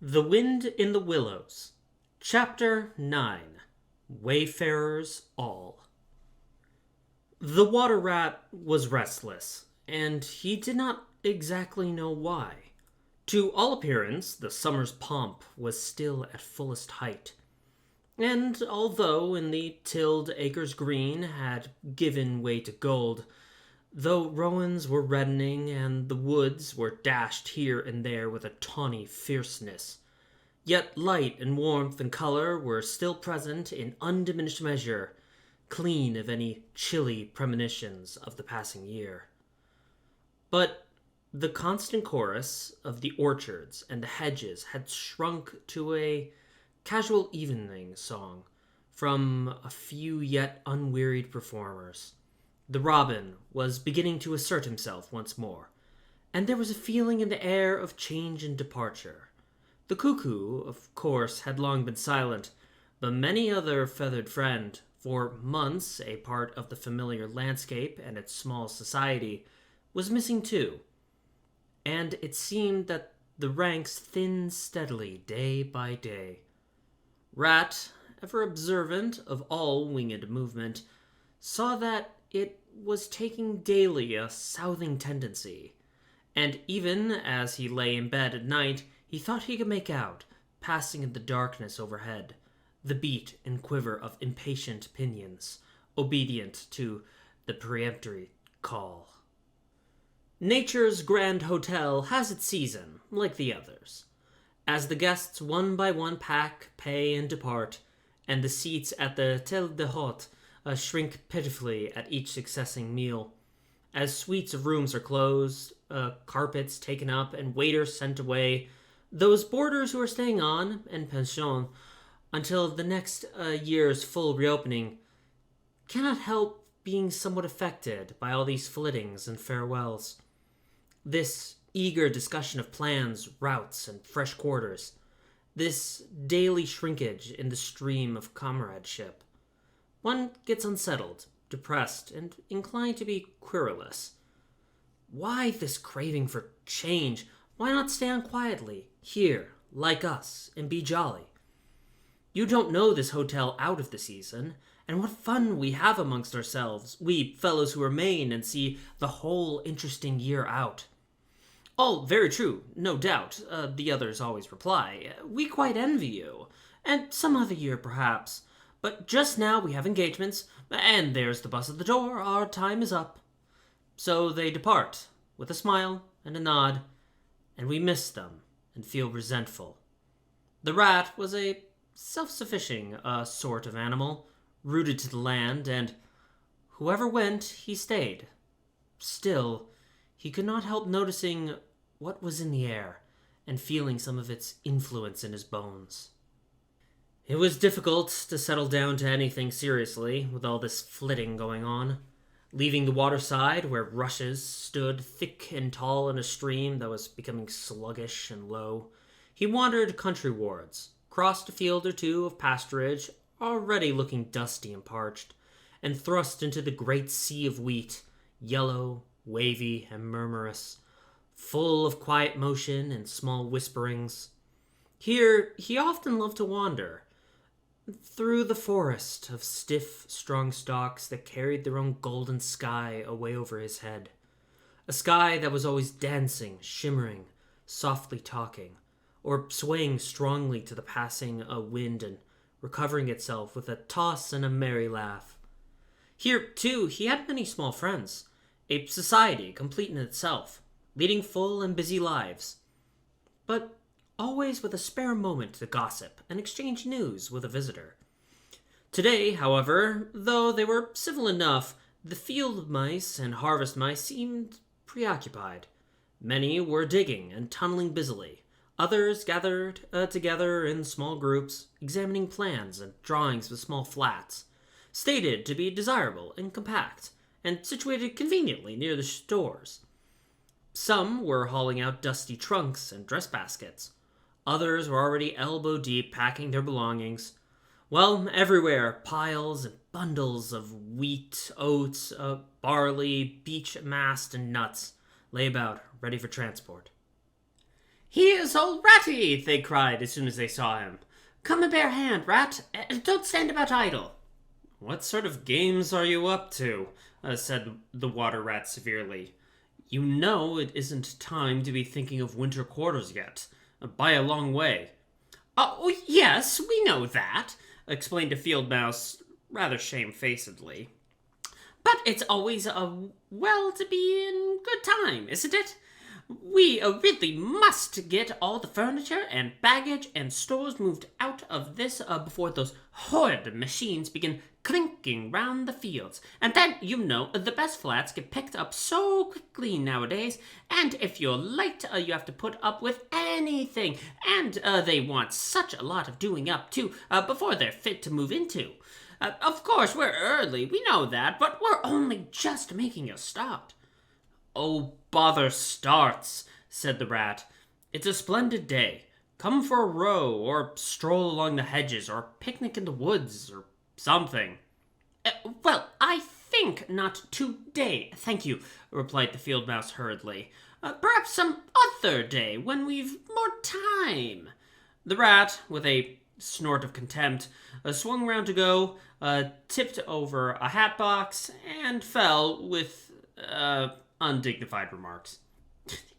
The Wind in the Willows. Chapter 9. Wayfarers All. The water rat was restless, and he did not exactly know why. To all appearance, the summer's pomp was still at fullest height. And although in the tilled acres green had given way to gold, though rowans were reddening and the woods were dashed here and there with a tawny fierceness, yet light and warmth and color were still present in undiminished measure, clean of any chilly premonitions of the passing year. But the constant chorus of the orchards and the hedges had shrunk to a casual evening song from a few yet unwearied performers. The robin was beginning to assert himself once more, and there was a feeling in the air of change and departure. The cuckoo, of course, had long been silent, but many other feathered friend, for months a part of the familiar landscape and its small society, was missing too. And it seemed that the ranks thinned steadily day by day. Rat, ever observant of all winged movement, saw that it was taking daily a southing tendency, and even as he lay in bed at night, he thought he could make out, passing in the darkness overhead, the beat and quiver of impatient pinions, obedient to the peremptory call. Nature's grand hotel has its season, like the others. As the guests one by one pack, pay, and depart, and the seats at the table d'hôte shrink pitifully at each succeeding meal, as suites of rooms are closed, carpets taken up, and waiters sent away, those boarders who are staying on, en pension, until the next year's full reopening, cannot help being somewhat affected by all these flittings and farewells. This eager discussion of plans, routes, and fresh quarters, this daily shrinkage in the stream of comradeship. One gets unsettled, depressed, and inclined to be querulous. Why this craving for change? Why not stay on quietly, here, like us, and be jolly? You don't know this hotel out of the season, and what fun we have amongst ourselves, we fellows who remain and see the whole interesting year out. All very true, no doubt, the others always reply. We quite envy you, and some other year perhaps. But just now we have engagements, and there's the bus at the door. Our time is up. So they depart, with a smile and a nod, and we miss them and feel resentful. The rat was a self-sufficing sort of animal, rooted to the land, and whoever went, he stayed. Still, he could not help noticing what was in the air, and feeling some of its influence in his bones. It was difficult to settle down to anything seriously, with all this flitting going on. Leaving the waterside, where rushes stood thick and tall in a stream that was becoming sluggish and low, he wandered countrywards, crossed a field or two of pasturage, already looking dusty and parched, and thrust into the great sea of wheat, yellow, wavy, and murmurous, full of quiet motion and small whisperings. Here he often loved to wander, through the forest of stiff, strong stalks that carried their own golden sky away over his head. A sky that was always dancing, shimmering, softly talking, or swaying strongly to the passing wind and recovering itself with a toss and a merry laugh. Here, too, he had many small friends, a society complete in itself, leading full and busy lives, but always with a spare moment to gossip and exchange news with a visitor. Today, however, though they were civil enough, the field mice and harvest mice seemed preoccupied. Many were digging and tunneling busily. Others gathered together in small groups, examining plans and drawings with small flats, stated to be desirable and compact, and situated conveniently near the stores. Some were hauling out dusty trunks and dress baskets. Others were already elbow-deep packing their belongings. Well, everywhere, piles and bundles of wheat, oats, barley, beech mast, and nuts lay about, ready for transport. "He is all ratty!" they cried as soon as they saw him. "Come and bear a hand, Rat, and don't stand about idle." "What sort of games are you up to?" said the Water Rat severely. "You know it isn't time to be thinking of winter quarters yet, by a long way." "Oh, yes, we know that," explained a field mouse rather shamefacedly. "But it's always well to be in good time, isn't it? We really must get all the furniture and baggage and stores moved out of this before those horrid machines begin clinking round the fields. And then, you know, the best flats get picked up so quickly nowadays, and if you're late, you have to put up with anything, and they want such a lot of doing up, too, before they're fit to move into. Of course, we're early, we know that, but we're only just making a start." "Oh, bother starts," said the Rat. "It's a splendid day. Come for a row, or stroll along the hedges, or picnic in the woods, or something." Well, I think not today, thank you," replied the field mouse hurriedly. "Perhaps some other day, when we've more time." The Rat, with a snort of contempt, swung round to go, tipped over a hat box, and fell with undignified remarks.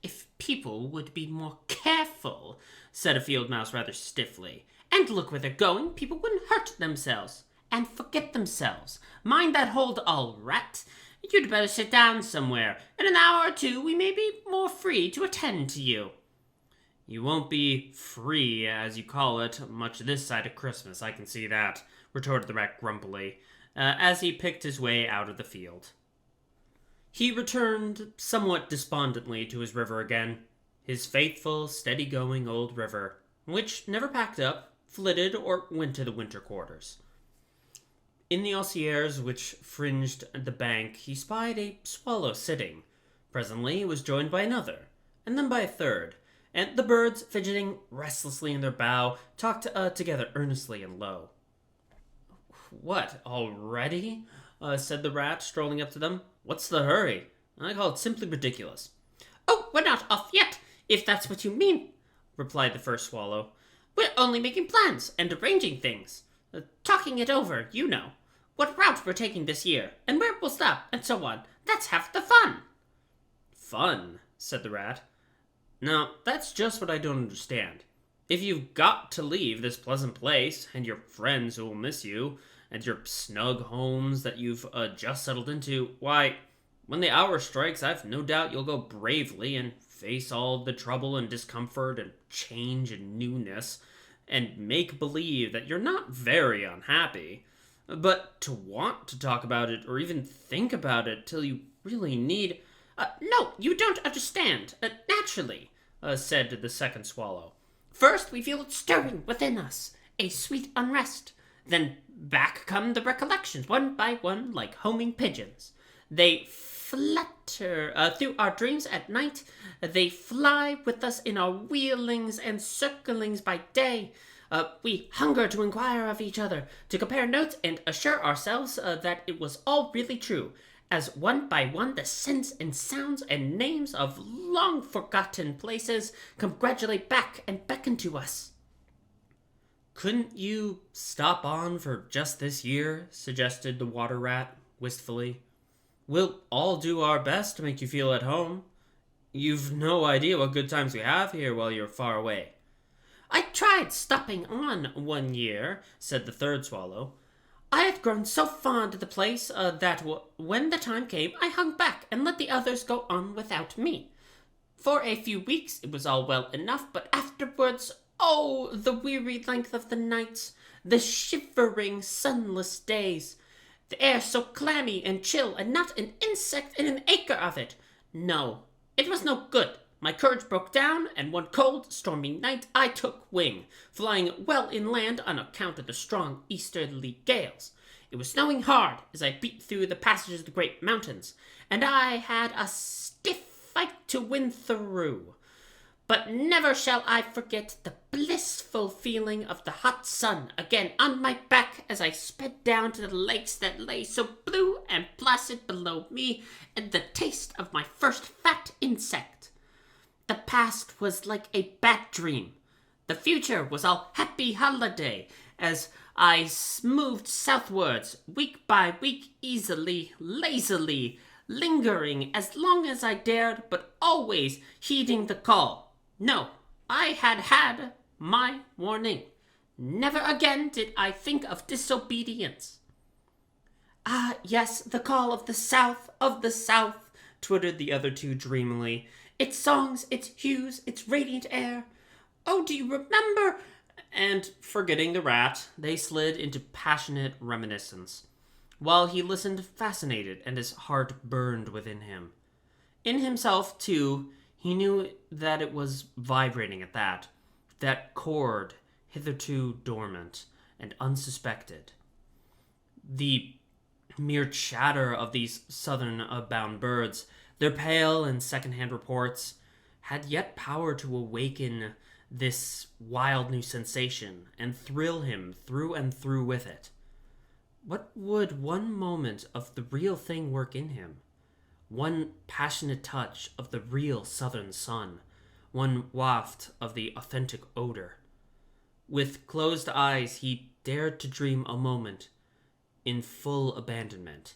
"If people would be more careful," said a field mouse rather stiffly, "and look where they're going, people wouldn't hurt themselves and forget themselves. Mind that hold all, Rat. You'd better sit down somewhere. In an hour or two we may be more free to attend to you." "You won't be free, as you call it, much this side of Christmas, I can see that," retorted the Rat grumpily, as he picked his way out of the field. He returned somewhat despondently to his river again, his faithful, steady-going old river, which never packed up, flitted, or went to the winter quarters. In the osiers which fringed the bank, he spied a swallow sitting. Presently it was joined by another, and then by a third, and the birds, fidgeting restlessly in their bough, talked together earnestly and low. "What, already?" said the Rat, strolling up to them. "What's the hurry? I call it simply ridiculous." "Oh, we're not off yet, if that's what you mean," replied the first swallow. "We're only making plans and arranging things. Talking it over, you know. What route we're taking this year, and where we'll stop, and so on. That's half the fun." "Fun?" said the Rat. "Now, that's just what I don't understand. If you've got to leave this pleasant place, and your friends who will miss you, and your snug homes that you've just settled into, why, when the hour strikes, I've no doubt you'll go bravely and face all the trouble and discomfort and change and newness, and make believe that you're not very unhappy. But to want to talk about it, or even think about it, till you really need—" "No, you don't understand. Naturally," said the second swallow. "First we feel it stirring within us, a sweet unrest. Then back come the recollections, one by one, like homing pigeons. They flutter through our dreams at night. They fly with us in our wheelings and circlings by day. We hunger to inquire of each other, to compare notes and assure ourselves that it was all really true, as one by one the scents and sounds and names of long-forgotten places come gradually back and beckon to us." "Couldn't you stop on for just this year?" suggested the Water Rat wistfully. "We'll all do our best to make you feel at home. You've no idea what good times we have here while you're far away." "I tried stopping on 1 year," said the third swallow. "I had grown so fond of the place that when the time came, I hung back and let the others go on without me. For a few weeks it was all well enough, but afterwards, oh, the weary length of the nights, the shivering, sunless days, the air so clammy and chill, and not an insect in an acre of it. No, it was no good. My courage broke down, and one cold, stormy night I took wing, flying well inland on account of the strong easterly gales. It was snowing hard as I beat through the passages of the great mountains, and I had a stiff fight to win through. But never shall I forget the blissful feeling of the hot sun again on my back as I sped down to the lakes that lay so blue and placid below me, and the taste of my first fat insect. The past was like a bad dream. The future was all happy holiday as I moved southwards, week by week, easily, lazily, lingering as long as I dared, but always heeding the call. No, I had my warning. Never again did I think of disobedience. Ah, yes, the call of the South, twittered the other two dreamily. Its songs, its hues, its radiant air. Oh, do you remember? And, forgetting the rat, they slid into passionate reminiscence, while he listened fascinated and his heart burned within him. In himself, too, he knew that it was vibrating at that chord hitherto dormant and unsuspected. The mere chatter of these southern-bound birds, their pale and second-hand reports, had yet power to awaken this wild new sensation and thrill him through and through with it. What would one moment of the real thing work in him? One passionate touch of the real southern sun, one waft of the authentic odor. With closed eyes, he dared to dream a moment in full abandonment.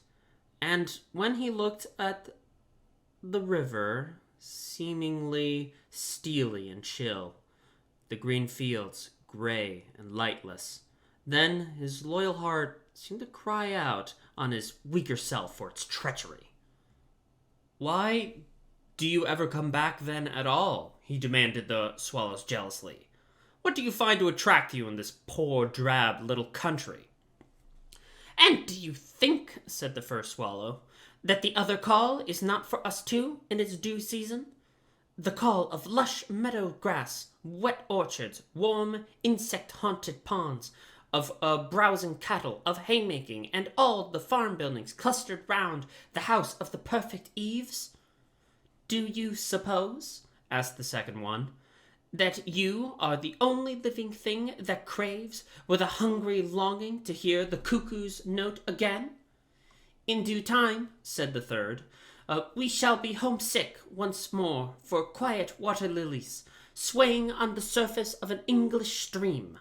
And when he looked at the river, seemingly steely and chill, the green fields gray and lightless, then his loyal heart seemed to cry out on his weaker self for its treachery. "Why do you ever come back then at all?" he demanded the swallows jealously. "What do you find to attract you in this poor, drab little country?" "And do you think," said the first swallow, "that the other call is not for us too in its due season? The call of lush meadow grass, wet orchards, warm insect-haunted ponds, of browsing cattle, of haymaking, and all the farm buildings clustered round the house of the perfect eaves?" "Do you suppose," asked the second one, "that you are the only living thing that craves with a hungry longing to hear the cuckoo's note again?" "In due time," said the third, "we shall be homesick once more for quiet water lilies, swaying on the surface of an English stream.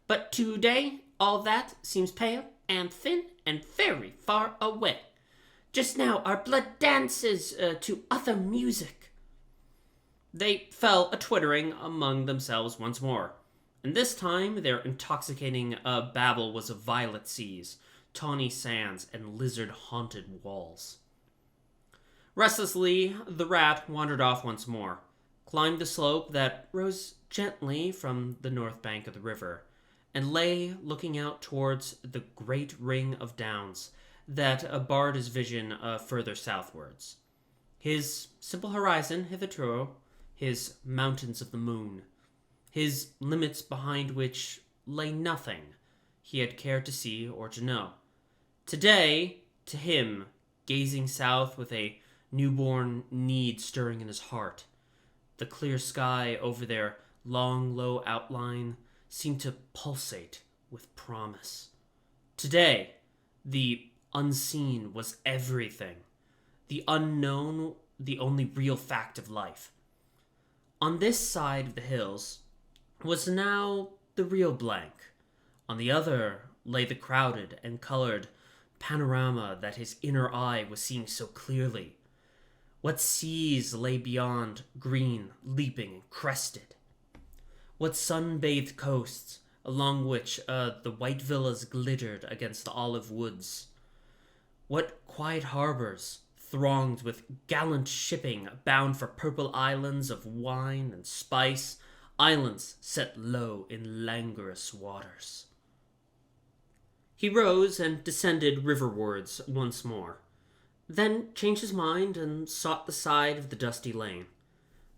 But today all that seems pale and thin and very far away. Just now our blood dances to other music." They fell a-twittering among themselves once more, and this time their intoxicating babble was of violet seas, tawny sands, and lizard-haunted walls. Restlessly, the rat wandered off once more, climbed the slope that rose gently from the north bank of the river, and lay looking out towards the great ring of downs that barred his vision further southwards. His simple horizon hitherto, his mountains of the moon, his limits behind which lay nothing he had cared to see or to know. Today, to him, gazing south with a newborn need stirring in his heart, the clear sky over their long, low outline seemed to pulsate with promise. Today, the unseen was everything, the unknown the only real fact of life. On this side of the hills was now the real blank. On the other lay the crowded and colored panorama that his inner eye was seeing so clearly. What seas lay beyond, green, leaping, and crested? What sun-bathed coasts, along which the white villas glittered against the olive woods? What quiet harbors, thronged with gallant shipping bound for purple islands of wine and spice, islands set low in languorous waters? He rose and descended riverwards once more, then changed his mind and sought the side of the dusty lane.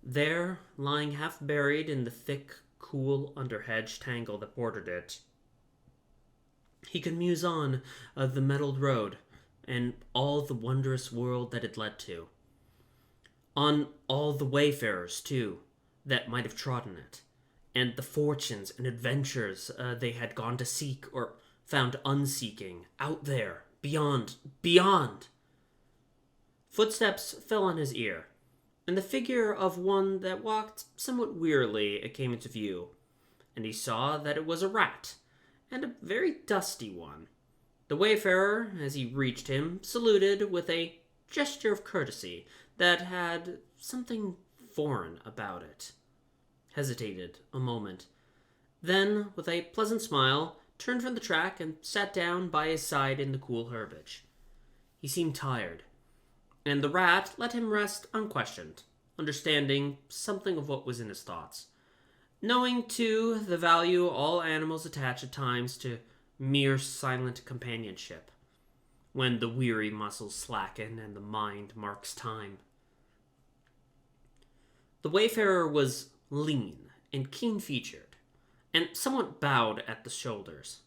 There, lying half buried in the thick, cool underhedge tangle that bordered it, he could muse on the metalled road and all the wondrous world that it led to. On all the wayfarers, too, that might have trodden it, and the fortunes and adventures they had gone to seek or found unseeking, out there, beyond. Footsteps fell on his ear, and the figure of one that walked somewhat wearily it came into view, and he saw that it was a rat, and a very dusty one. The wayfarer, as he reached him, saluted with a gesture of courtesy that had something foreign about it, hesitated a moment, then, with a pleasant smile, turned from the track and sat down by his side in the cool herbage. He seemed tired, and the rat let him rest unquestioned, understanding something of what was in his thoughts, knowing, too, the value all animals attach at times to mere silent companionship, when the weary muscles slacken and the mind marks time. The wayfarer was lean and keen-featured, and somewhat bowed at the shoulders.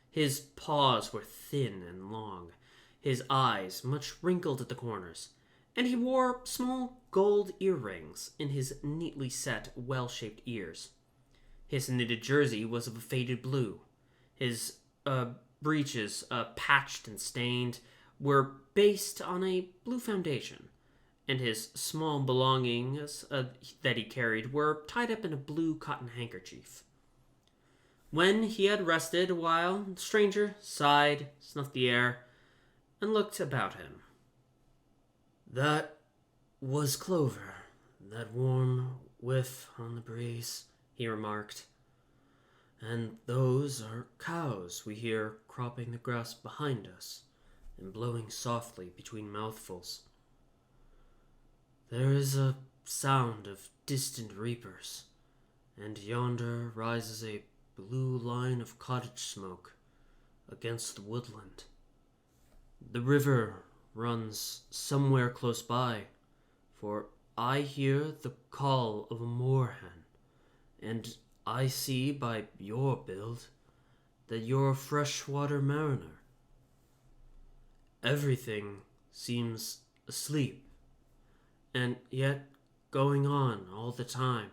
His paws were thin and long, his eyes much wrinkled at the corners, and he wore small gold earrings in his neatly set, well-shaped ears. His knitted jersey was of a faded blue. His breeches, patched and stained, were based on a blue foundation, and his small belongings that he carried were tied up in a blue cotton handkerchief. When he had rested a while, the stranger sighed, snuffed the air, and looked about him. "That was clover, that warm whiff on the breeze," he remarked. "And those are cows we hear cropping the grass behind us and blowing softly between mouthfuls. There is a sound of distant reapers, and yonder rises a blue line of cottage smoke against the woodland. The river runs somewhere close by, for I hear the call of a moorhen, and I see by your build that you're a freshwater mariner. Everything seems asleep, and yet going on all the time.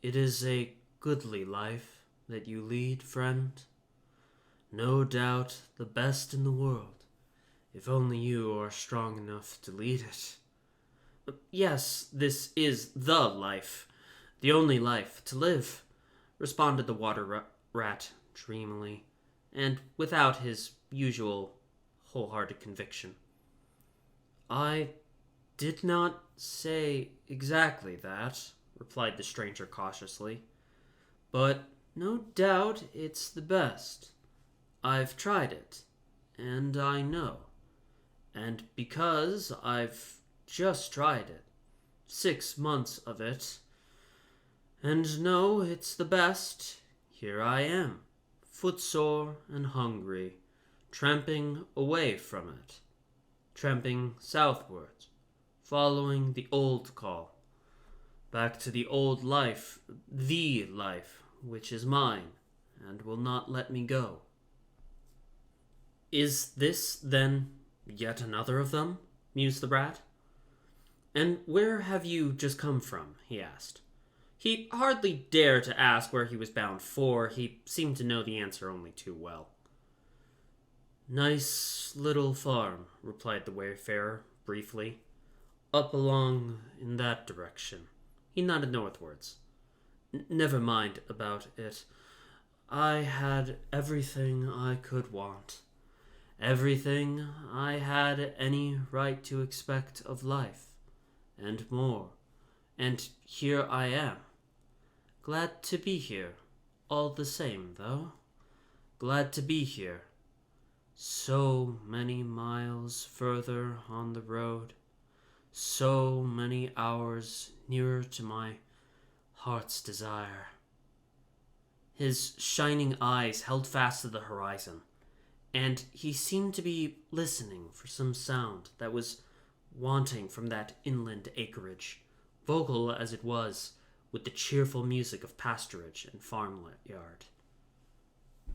It is a goodly life that you lead, friend. No doubt the best in the world, if only you are strong enough to lead it." "Yes, this is the life, the only life to live," responded the water rat dreamily, and without his usual wholehearted conviction. "I did not say exactly that," replied the stranger cautiously, "but no doubt it's the best. I've tried it, and I know. And because I've just tried it, 6 months of it, and know it's the best, here I am, footsore and hungry, tramping away from it, tramping southwards, following the old call, back to the old life, the life which is mine, and will not let me go." "Is this, then, yet another of them?" mused the rat. "And where have you just come from?" he asked. He hardly dared to ask where he was bound for. He seemed to know the answer only too well. "Nice little farm," replied the wayfarer briefly. "Up along in that direction." He nodded northwards. "Never mind about it. I had everything I could want. Everything I had any right to expect of life, and more. And here I am. Glad to be here, all the same, though. Glad to be here. So many miles further on the road. So many hours nearer to my heart's desire." His shining eyes held fast to the horizon, and he seemed to be listening for some sound that was wanting from that inland acreage, vocal as it was with the cheerful music of pasturage and farmyard.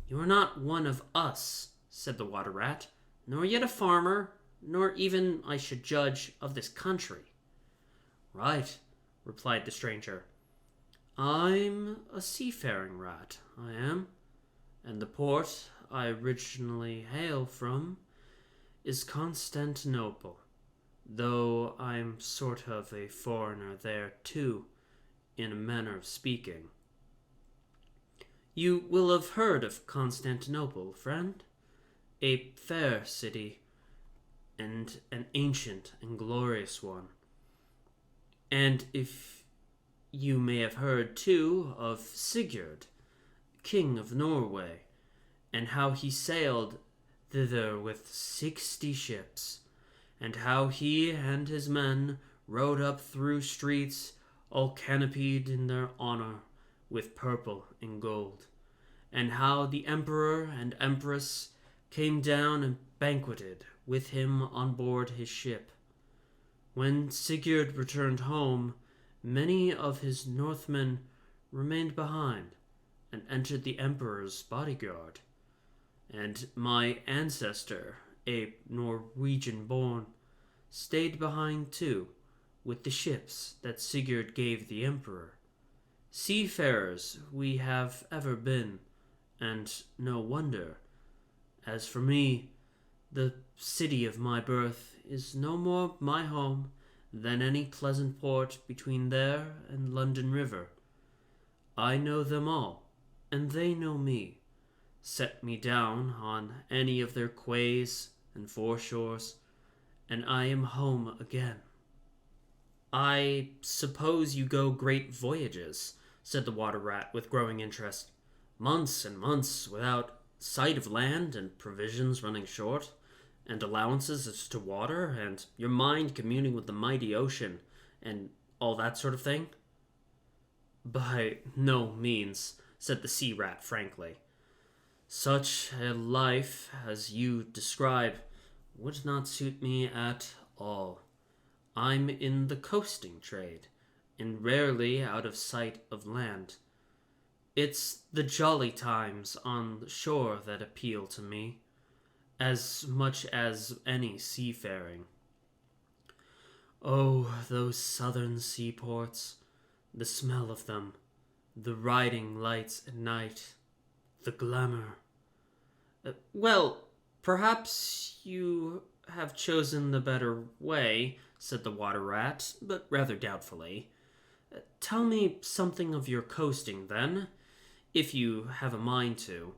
"You are not one of us," said the water rat, "nor yet a farmer, nor even, I should judge, of this country." "Right," replied the stranger. "I'm a seafaring rat, I am, and the port I originally hail from is Constantinople. though I'm sort of a foreigner there too, in a manner of speaking. You will have heard of Constantinople, friend? A fair city, and an ancient and glorious one. And if you may have heard, too, of Sigurd, King of Norway, and how he sailed thither with 60 ships, and how he and his men rode up through streets all canopied in their honor with purple and gold, and how the emperor and empress came down and banqueted with him on board his ship. When Sigurd returned home, many of his Northmen remained behind and entered the emperor's bodyguard. And my ancestor, a Norwegian-born, stayed behind too, with the ships that Sigurd gave the emperor. Seafarers we have ever been, and no wonder. As for me, the city of my birth is no more my home than any pleasant port between there and London River. I know them all, and they know me. Set me down on any of their quays and foreshores, and I am home again. I suppose you go great voyages, said the water rat with growing interest. Months and months without sight of land, and provisions running short, and allowances as to water, and your mind communing with the mighty ocean, and all that sort of thing? By no means, said the sea rat frankly. Such a life as you describe would not suit me at all. I'm in the coasting trade, and rarely out of sight of land. It's the jolly times on the shore that appeal to me, as much as any seafaring. Oh, those southern seaports, the smell of them, the riding lights at night, the glamour. Well, perhaps you have chosen the better way, said the water rat, but rather doubtfully. Tell me something of your coasting, then, if you have a mind to,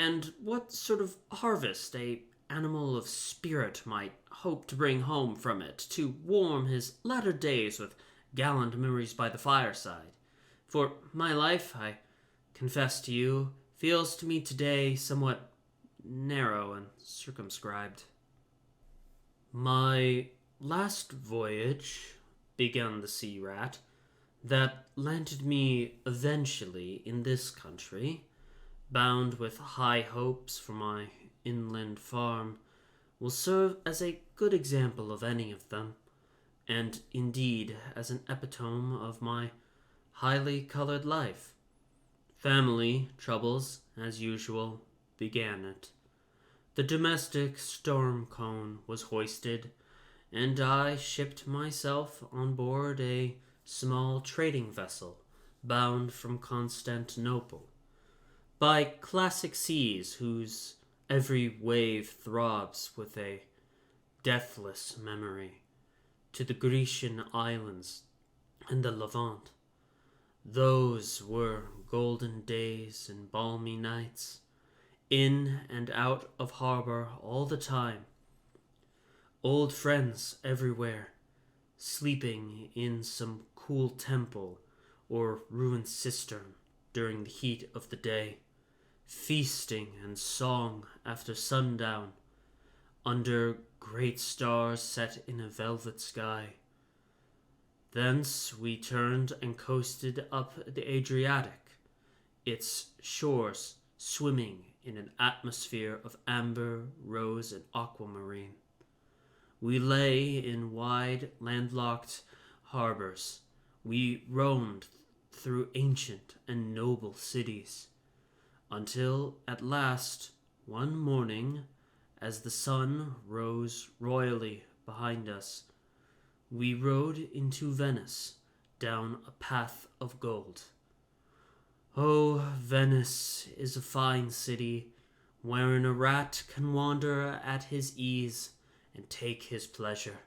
and what sort of harvest a animal of spirit might hope to bring home from it to warm his latter days with gallant memories by the fireside. For my life, I confess to you, feels to me today somewhat narrow and circumscribed. My last voyage, began the sea rat, that landed me eventually in this country, bound with high hopes for my inland farm, will serve as a good example of any of them, and indeed as an epitome of my highly colored life. Family troubles, as usual, began it. The domestic storm cone was hoisted, and I shipped myself on board a small trading vessel bound from Constantinople, by classic seas whose every wave throbs with a deathless memory, to the Grecian islands and the Levant. Those were golden days and balmy nights, in and out of harbor all the time. Old friends everywhere, sleeping in some cool temple or ruined cistern during the heat of the day, feasting and song after sundown, under great stars set in a velvet sky. Thence we turned and coasted up the Adriatic, its shores swimming in an atmosphere of amber, rose, and aquamarine. We lay in wide, landlocked harbors. We roamed through ancient and noble cities, until at last, one morning, as the sun rose royally behind us, we rode into Venice down a path of gold. Oh, Venice is a fine city, wherein a rat can wander at his ease and take his pleasure.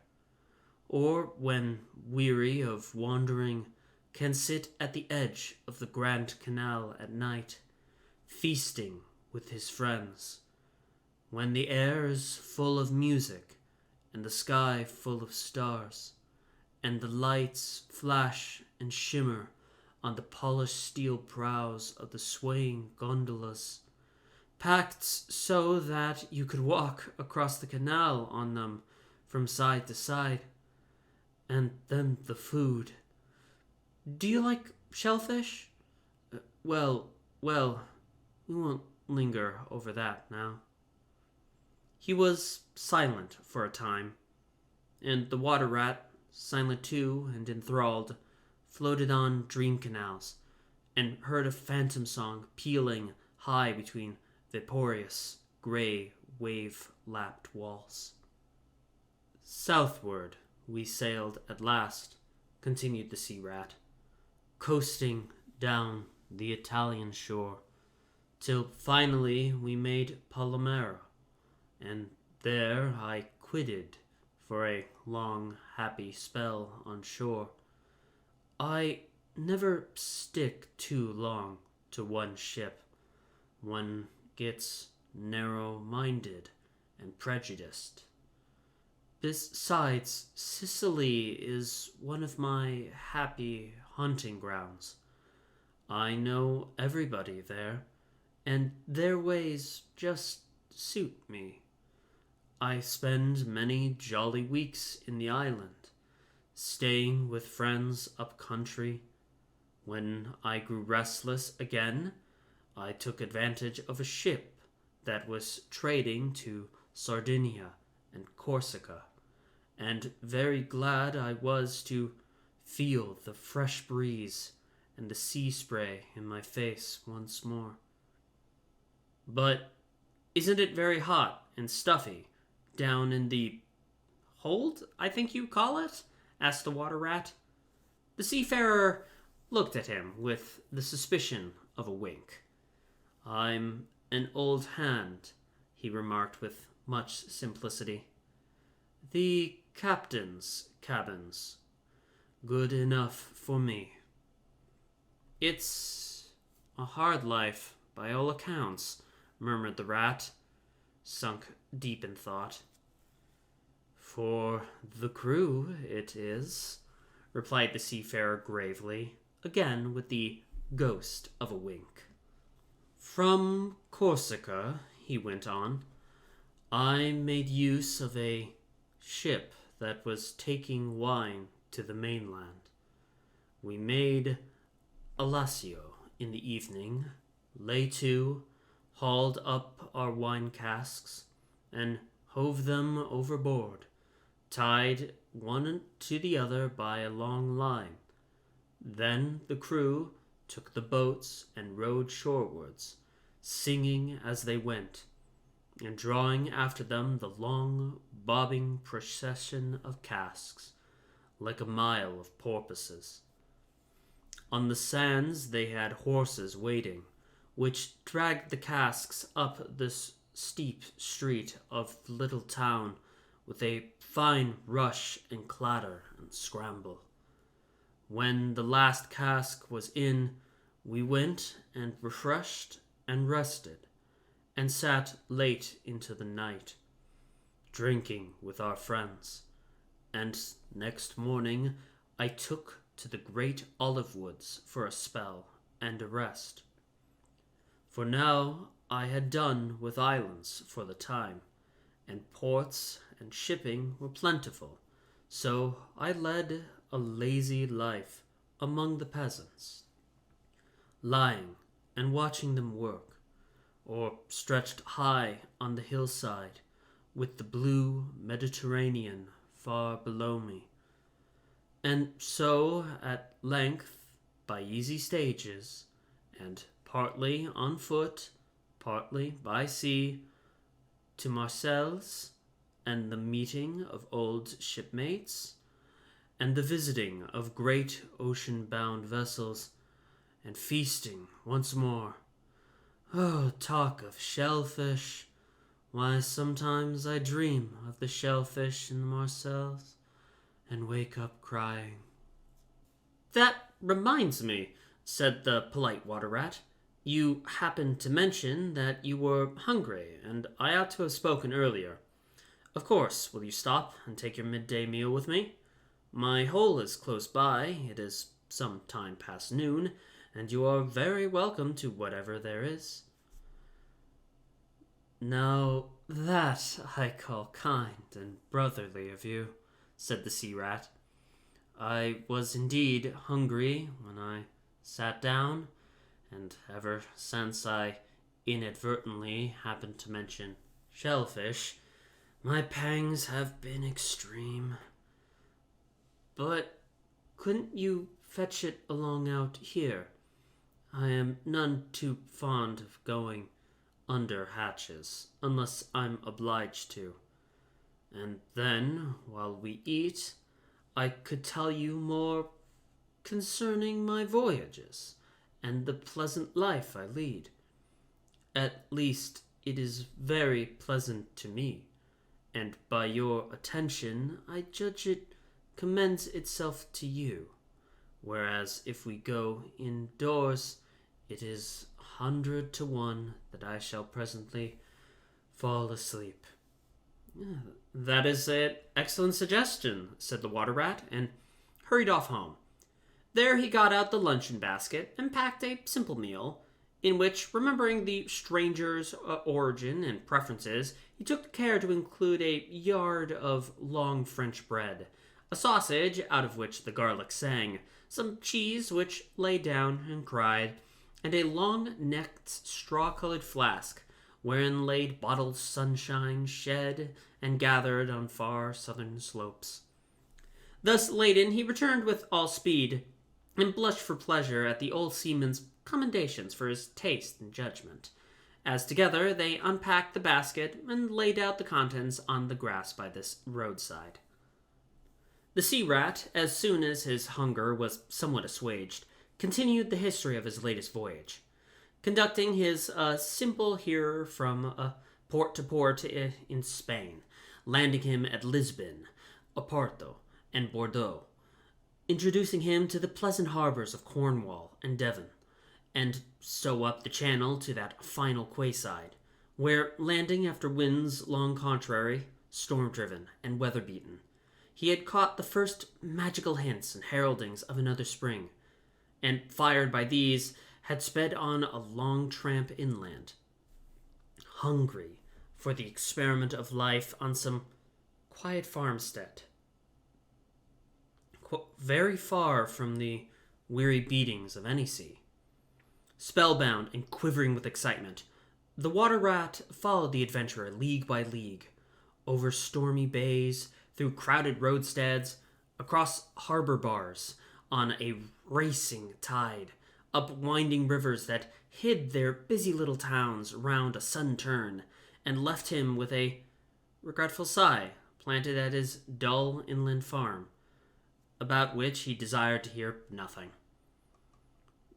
or when weary of wandering, can sit at the edge of the Grand Canal at night, feasting with his friends, when the air is full of music and the sky full of stars, and the lights flash and shimmer on the polished steel prows of the swaying gondolas, packed so that you could walk across the canal on them from side to side. And then the food. Do you like shellfish? Well, we won't linger over that now. He was silent for a time, and the water rat, silent too and enthralled, floated on dream canals, and heard a phantom song pealing high between vaporous, gray, wave-lapped walls. Southward we sailed at last, continued the sea rat, coasting down the Italian shore, till finally we made Palomero, and there I quitted for a long, happy spell on shore. I never stick too long to one ship. One gets narrow-minded and prejudiced. Besides, Sicily is one of my happy hunting grounds. I know everybody there, and their ways just suit me. I spend many jolly weeks in the island, staying with friends up country. When I grew restless again, I took advantage of a ship that was trading to Sardinia and Corsica, and very glad I was to feel the fresh breeze and the sea spray in my face once more. But isn't it very hot and stuffy down in the hold, I think you call it? Asked the water rat. The seafarer looked at him with the suspicion of a wink. I'm an old hand, he remarked with much simplicity. The captain's cabin's good enough for me. It's a hard life, by all accounts, murmured the rat, sunk deep in thought. For the crew, it is, replied the seafarer gravely, again with the ghost of a wink. From Corsica, he went on, I made use of a ship that was taking wine to the mainland. We made Alassio in the evening, lay to, hauled up our wine casks, and hove them overboard, tied one to the other by a long line. Then the crew took the boats and rowed shorewards, singing as they went, and drawing after them the long, bobbing procession of casks, like a mile of porpoises. On the sands they had horses waiting, which dragged the casks up the steep street of the little town with a fine rush and clatter and scramble. When the last cask was in, we went and refreshed and rested, and sat late into the night, drinking with our friends, and next morning I took to the great olive woods for a spell and a rest. For now I had done with islands for the time, and ports and shipping were plentiful, so I led a lazy life among the peasants, lying and watching them work, or stretched high on the hillside with the blue Mediterranean far below me. And so at length, by easy stages, and partly on foot, partly by sea, to Marseilles, and the meeting of old shipmates, and the visiting of great ocean-bound vessels, and feasting once more. Oh, talk of shellfish! Why, sometimes I dream of the shellfish in the Marseilles, and wake up crying. That reminds me, said the polite water rat. You happened to mention that you were hungry, and I ought to have spoken earlier. Of course, will you stop and take your midday meal with me? My hole is close by. It is some time past noon, and you are very welcome to whatever there is. Now that I call kind and brotherly of you, said the sea rat. I was indeed hungry when I sat down, and ever since I inadvertently happened to mention shellfish, my pangs have been extreme. But couldn't you fetch it along out here? I am none too fond of going under hatches, unless I'm obliged to. And then, while we eat, I could tell you more concerning my voyages and the pleasant life I lead. At least it is very pleasant to me, and by your attention I judge it commends itself to you, whereas if we go indoors, it is 100 to 1 that I shall presently fall asleep. That is an excellent suggestion, said the water rat, and hurried off home. There he got out the luncheon basket and packed a simple meal, in which, remembering the stranger's origin and preferences, he took care to include a yard of long French bread, a sausage out of which the garlic sang, some cheese which lay down and cried, and a long-necked straw-colored flask, wherein laid bottled sunshine shed and gathered on far southern slopes. Thus laden, he returned with all speed, and blushed for pleasure at the old seaman's commendations for his taste and judgment, as together they unpacked the basket and laid out the contents on the grass by this roadside. The sea rat, as soon as his hunger was somewhat assuaged, continued the history of his latest voyage, conducting his simple hearer from port to port in Spain, landing him at Lisbon, Oporto, and Bordeaux, introducing him to the pleasant harbors of Cornwall and Devon, and so up the channel to that final quayside, where, landing after winds long contrary, storm-driven, and weather-beaten, he had caught the first magical hints and heraldings of another spring, and, fired by these, had sped on a long tramp inland, hungry for the experiment of life on some quiet farmstead, very far from the weary beatings of any sea. Spellbound and quivering with excitement, the water rat followed the adventurer league by league, over stormy bays, through crowded roadsteads, across harbor bars, on a racing tide, up winding rivers that hid their busy little towns round a sudden turn, and left him with a regretful sigh planted at his dull inland farm, about which he desired to hear nothing.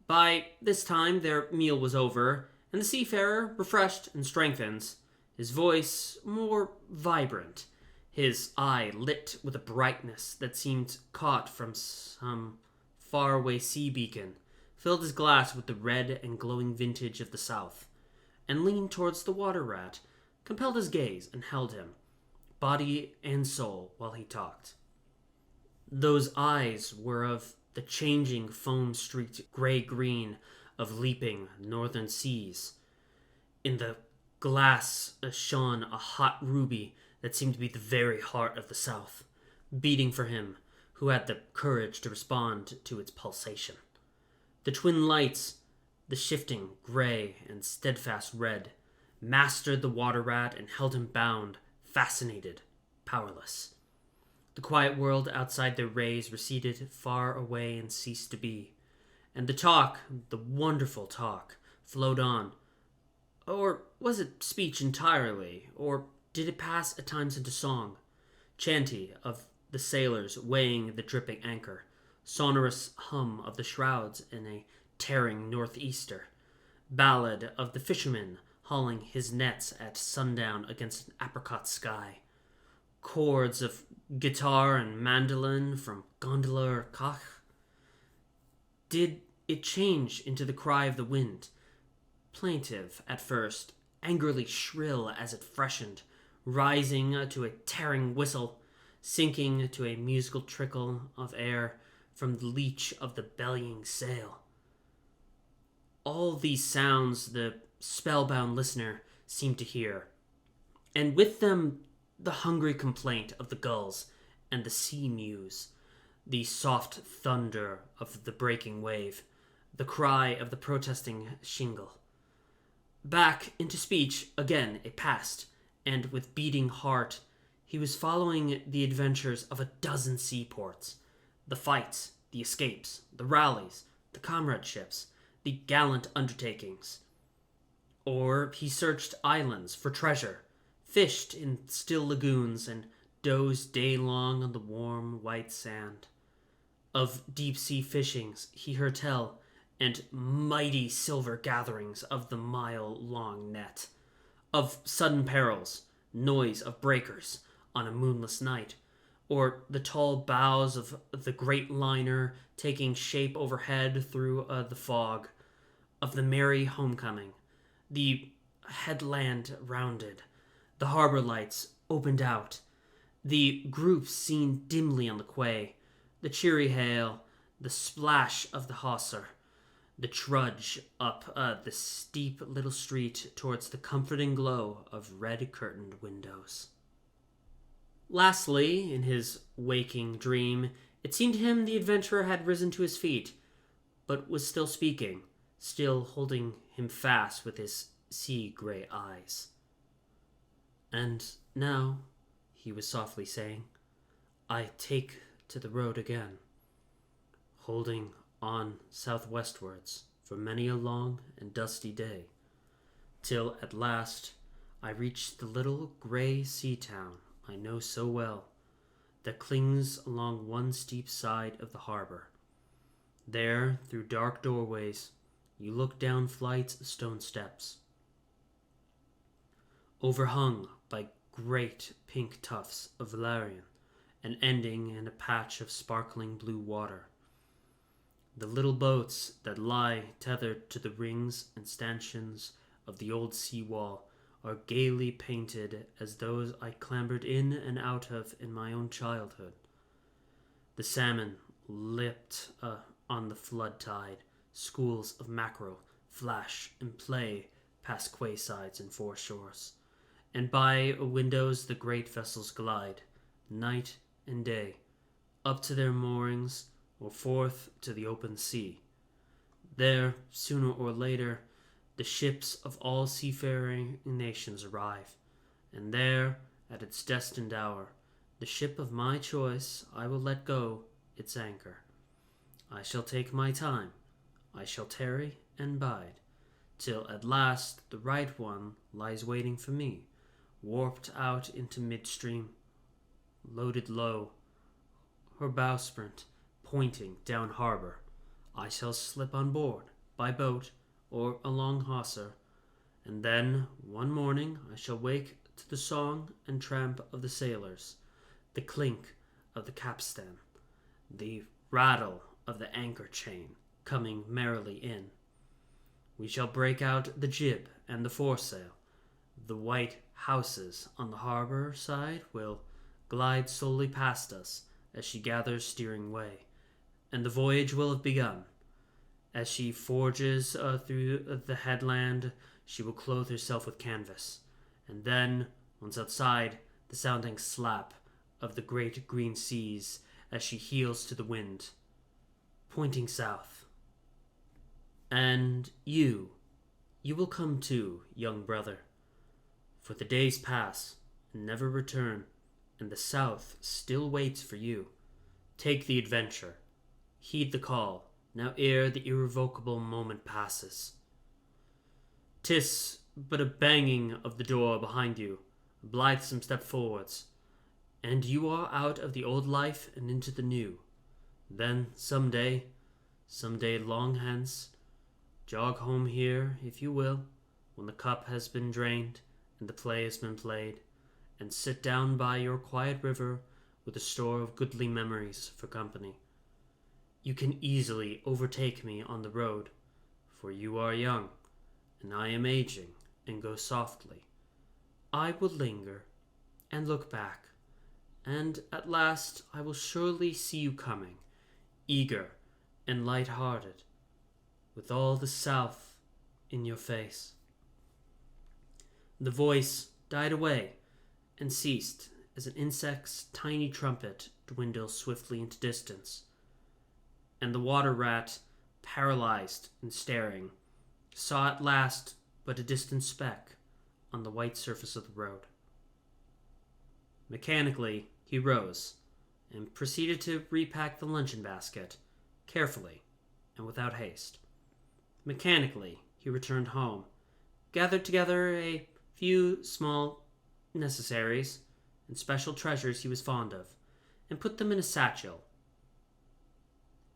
By this time their meal was over, and the seafarer, refreshed and strengthened, his voice more vibrant, his eye lit with a brightness that seemed caught from some faraway sea beacon, filled his glass with the red and glowing vintage of the south, and leaning towards the water rat, compelled his gaze and held him, body and soul, while he talked. Those eyes were of the changing foam-streaked gray-green of leaping northern seas. In the glass shone a hot ruby that seemed to be the very heart of the south, beating for him who had the courage to respond to its pulsation. The twin lights, the shifting gray and steadfast red, mastered the water rat and held him bound, fascinated, powerless. The quiet world outside their rays receded far away and ceased to be, and the talk, the wonderful talk, flowed on. Or was it speech entirely, or did it pass at times into song, chanty of the sailors weighing the dripping anchor, sonorous hum of the shrouds in a tearing northeaster, ballad of the fisherman hauling his nets at sundown against an apricot sky, chords of guitar and mandolin from gondola or Koch? Did it change into the cry of the wind, plaintive at first, angrily shrill as it freshened, rising to a tearing whistle, sinking to a musical trickle of air from the leach of the bellying sail? All these sounds the spellbound listener seemed to hear, and with them the hungry complaint of the gulls and the sea mews, the soft thunder of the breaking wave, the cry of the protesting shingle. Back into speech again it passed, and with beating heart he was following the adventures of a dozen seaports, the fights, the escapes, the rallies, the comradeships, the gallant undertakings. Or he searched islands for treasure, fished in still lagoons, and dozed day long on the warm white sand. Of deep-sea fishings he heard tell, and mighty silver gatherings of the mile-long net. Of sudden perils, noise of breakers on a moonless night, or the tall bows of the great liner taking shape overhead through the fog. Of the merry homecoming, the headland rounded, the harbor lights opened out, the groups seen dimly on the quay, the cheery hail, the splash of the hawser, the trudge up the steep little street towards the comforting glow of red-curtained windows. Lastly, in his waking dream, it seemed to him the adventurer had risen to his feet, but was still speaking, still holding him fast with his sea-gray eyes. "And now," he was softly saying, "I take to the road again, holding on southwestwards for many a long and dusty day, till at last I reach the little gray sea town I know so well, that clings along one steep side of the harbor. There, through dark doorways, you look down flights of stone steps, overhung by great pink tufts of valerian, and ending in a patch of sparkling blue water. The little boats that lie tethered to the rings and stanchions of the old sea wall are gaily painted as those I clambered in and out of in my own childhood. The salmon lipped on the flood tide, schools of mackerel flash and play past quaysides and foreshores, and by windows the great vessels glide, night and day, up to their moorings or forth to the open sea. There, sooner or later, the ships of all seafaring nations arrive, and there, at its destined hour, the ship of my choice I will let go its anchor. I shall take my time, I shall tarry and bide, till at last the right one lies waiting for me, warped out into midstream, loaded low, her bowsprit pointing down harbor. I shall slip on board, by boat or along hawser, and then one morning I shall wake to the song and tramp of the sailors, the clink of the capstan, the rattle of the anchor chain coming merrily in. We shall break out the jib and the foresail. The white houses on the harbor side will glide slowly past us as she gathers steering way, and the voyage will have begun. As she forges through the headland, she will clothe herself with canvas, and then, once outside, the sounding slap of the great green seas as she heels to the wind, pointing south. And you will come too, young brother, for the days pass and never return, and the south still waits for you. Take the adventure, heed the call, now ere the irrevocable moment passes. 'Tis but a banging of the door behind you, a blithesome step forwards, and you are out of the old life and into the new. Then some day long hence, jog home here if you will, when the cup has been drained and the play has been played, and sit down by your quiet river with a store of goodly memories for company. You can easily overtake me on the road, for you are young, and I am aging, and go softly. I will linger, and look back, and at last I will surely see you coming, eager and light-hearted, with all the south in your face." The voice died away and ceased as an insect's tiny trumpet dwindles swiftly into distance, and the water rat, paralyzed and staring, saw at last but a distant speck on the white surface of the road. Mechanically, he rose and proceeded to repack the luncheon basket, carefully and without haste. Mechanically, he returned home, gathered together a few small necessaries and special treasures he was fond of, and put them in a satchel,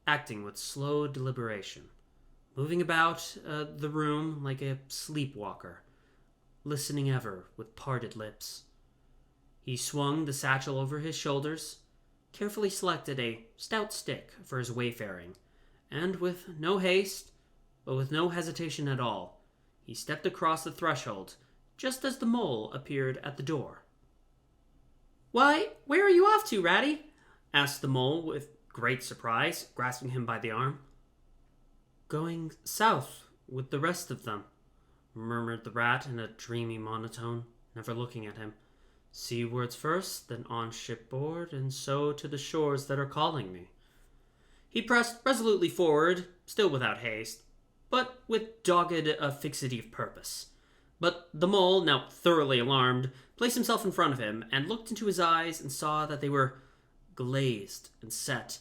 acting with slow deliberation, moving about the room like a sleepwalker, listening ever with parted lips. He swung the satchel over his shoulders, carefully selected a stout stick for his wayfaring, and with no haste, but with no hesitation at all, he stepped across the threshold just as the mole appeared at the door. "Why, where are you off to, Ratty?" asked the mole with great surprise, grasping him by the arm. "Going south with the rest of them," murmured the rat in a dreamy monotone, never looking at him. "Seawards first, then on shipboard, and so to the shores that are calling me." He pressed resolutely forward, still without haste, but with dogged fixity of purpose. But the mole, now thoroughly alarmed, placed himself in front of him and looked into his eyes and saw that they were glazed and set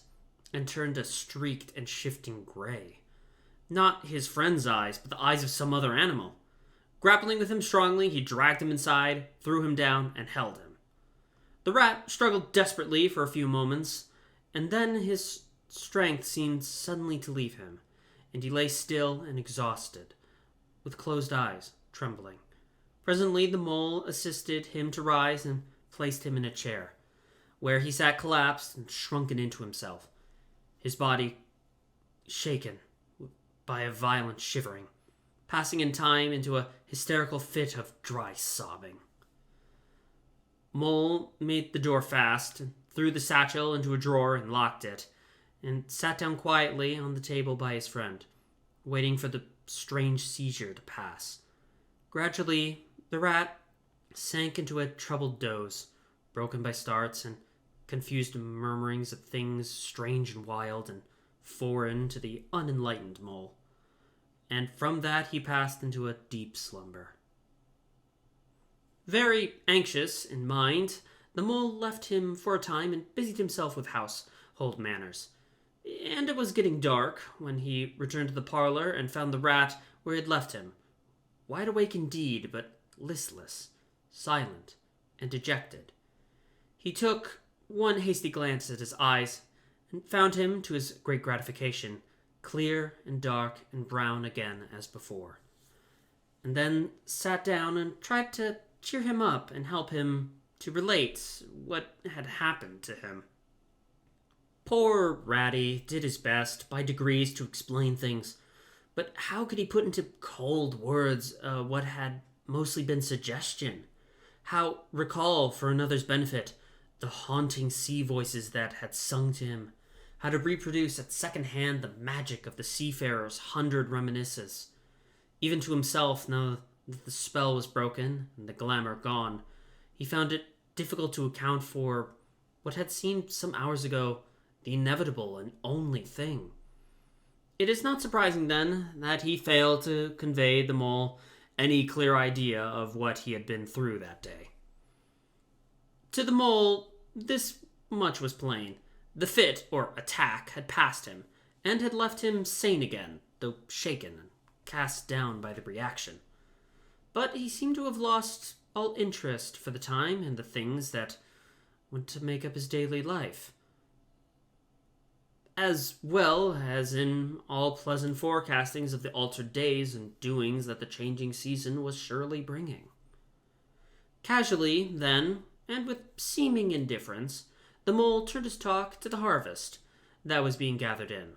and turned a streaked and shifting gray. Not his friend's eyes, but the eyes of some other animal. Grappling with him strongly, he dragged him inside, threw him down, and held him. The rat struggled desperately for a few moments, and then his strength seemed suddenly to leave him, and he lay still and exhausted, with closed eyes, trembling. Presently the mole assisted him to rise and placed him in a chair, where he sat collapsed and shrunken into himself, his body shaken by a violent shivering, passing in time into a hysterical fit of dry sobbing. Mole made the door fast, and threw the satchel into a drawer and locked it, and sat down quietly on the table by his friend, waiting for the strange seizure to pass. Gradually, the rat sank into a troubled doze, broken by starts and confused murmurings of things strange and wild and foreign to the unenlightened mole, and from that he passed into a deep slumber. Very anxious in mind, the mole left him for a time and busied himself with household matters, and it was getting dark when he returned to the parlor and found the rat where he had left him, wide awake indeed, but listless, silent, and dejected. He took one hasty glance at his eyes, and found him, to his great gratification, clear and dark and brown again as before, and then sat down and tried to cheer him up and help him to relate what had happened to him. Poor Ratty did his best by degrees to explain things, but how could he put into cold words what had mostly been suggestion? How recall for another's benefit the haunting sea voices that had sung to him? How to reproduce at second hand the magic of the seafarer's 100 reminiscences? Even to himself, now that the spell was broken and the glamour gone, he found it difficult to account for what had seemed some hours ago the inevitable and only thing. It is not surprising, then, that he failed to convey the mole any clear idea of what he had been through that day. To the mole, this much was plain. The fit, or attack, had passed him, and had left him sane again, though shaken and cast down by the reaction. But he seemed to have lost all interest for the time in the things that went to make up his daily life, as well as in all pleasant forecastings of the altered days and doings that the changing season was surely bringing. Casually, then, and with seeming indifference, the mole turned his talk to the harvest that was being gathered in,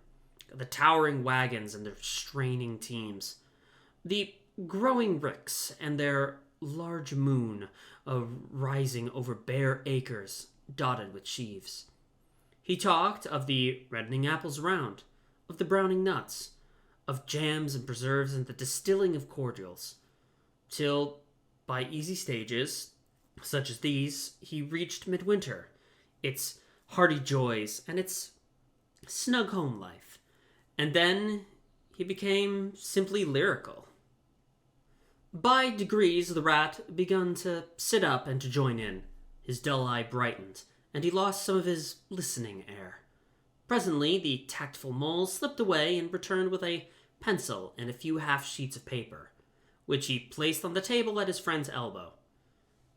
the towering wagons and their straining teams, the growing ricks and their large moon rising over bare acres dotted with sheaves. He talked of the reddening apples around, of the browning nuts, of jams and preserves and the distilling of cordials, till, by easy stages, such as these, he reached midwinter, its hearty joys, and its snug home life. And then he became simply lyrical. By degrees, the rat begun to sit up and to join in. His dull eye brightened, and he lost some of his listening air. Presently, the tactful mole slipped away and returned with a pencil and a few half-sheets of paper, which he placed on the table at his friend's elbow.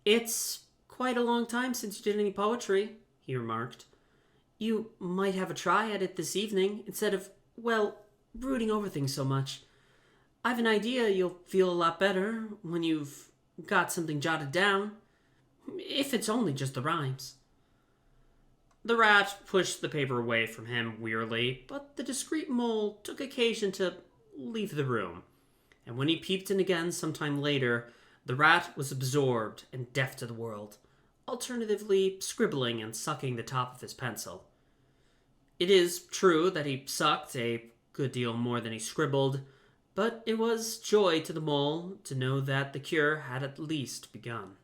"It's quite a long time since you did any poetry," he remarked. "You might have a try at it this evening, instead of, well, brooding over things so much. I've an idea you'll feel a lot better when you've got something jotted down, if it's only just the rhymes." The rat pushed the paper away from him wearily, but the discreet mole took occasion to leave the room, and when he peeped in again some time later, the rat was absorbed and deaf to the world, alternatively scribbling and sucking the top of his pencil. It is true that he sucked a good deal more than he scribbled, but it was joy to the mole to know that the cure had at least begun.